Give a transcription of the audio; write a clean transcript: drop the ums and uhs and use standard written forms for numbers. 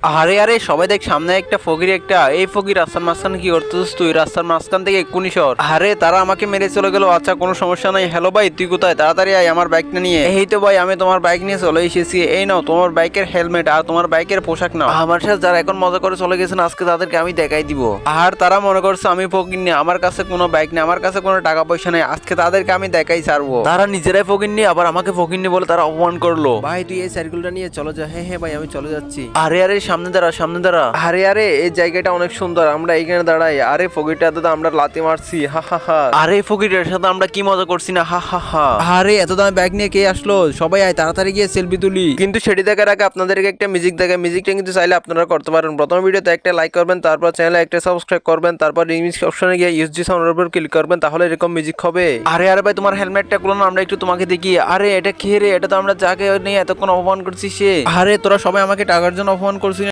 আরে আরে সবাই দেখ, সামনে একটা ফকির, একটা এই ফকির রাস্তার মাঝখানে কি করতেছিস তুই? রাস্তার মাঝখান থেকে এক্ষুনি সর। আরে তারা আমাকে মেরে চলে গেল। আচ্ছা কোনো সমস্যা নাই। হ্যালো ভাই, তুই কোথায়? তাড়াতাড়ি আয় আমার বাইকটা নিয়ে। এই তো ভাই, আমি তোমার বাইক নিয়ে চলে এসেছি। এই নাও তোমার বাইকের হেলমেট আর তোমার বাইকের পোশাক নাও। আমার সাথে যারা এখন মজা করে চলে গেছেন, আজকে তাদেরকে আমি দেখাই দিব। আর তারা মনে করছে আমি ফকির নিয়ে, আমার কাছে কোনো বাইক নেই, আমার কাছে কোনো টাকা পয়সা নেই। আজকে তাদেরকে আমি দেখাই ছাড়বো। তারা নিজেরাই ফকির নিয়ে আবার আমাকে ফকির নিয়ে বলে তারা অপমান করলো। ভাই তুই এই সাইকেলটা নিয়ে চলে যা। হ্যাঁ হ্যাঁ ভাই আমি চলে যাচ্ছি। আরে আরে সামনে দাঁড়া, সামনে দাঁড়া। আরে আরে এই জায়গাটা অনেক সুন্দর, আমরা এইখানে দাঁড়াই। আরে ফকিরটা তো আমরা লাথি মারছি, হা হা হা। আরে ফকিরের সাথে আমরা কি মজা করছি না, হা হা হা। আরে এত দামি ব্যাগ নিয়ে কে আসলো? সবাই আয় তাড়াতাড়ি গিয়ে সেলফি তুলি। কিন্তু সেটি দেখার আগে আপনাদেরকে একটা মিউজিক দেখায়। মিউজিকটা কিন্তু চাইলে আপনারা করতে পারেন। প্রথম ভিডিওতে একটা লাইক করবেন, তারপর চ্যানেলে একটা সাবস্ক্রাইব করবেন, তারপর ইংলিশ অপশনে গিয়ে ইউএসজি সাউন্ডের উপর ক্লিক করবেন, তাহলে এরকম মিউজিক হবে। আরে আরে ভাই তোমার হেলমেটটা খুলো না, আমরা একটু তোমাকে দেখি। আরে এটা কে রে? এটা তো আমরা যাকে নিয়ে এতক্ষণ অপমান করছি সে। আরে তোরা সবাই আমাকে টাকার জন্য অপমান করছিস।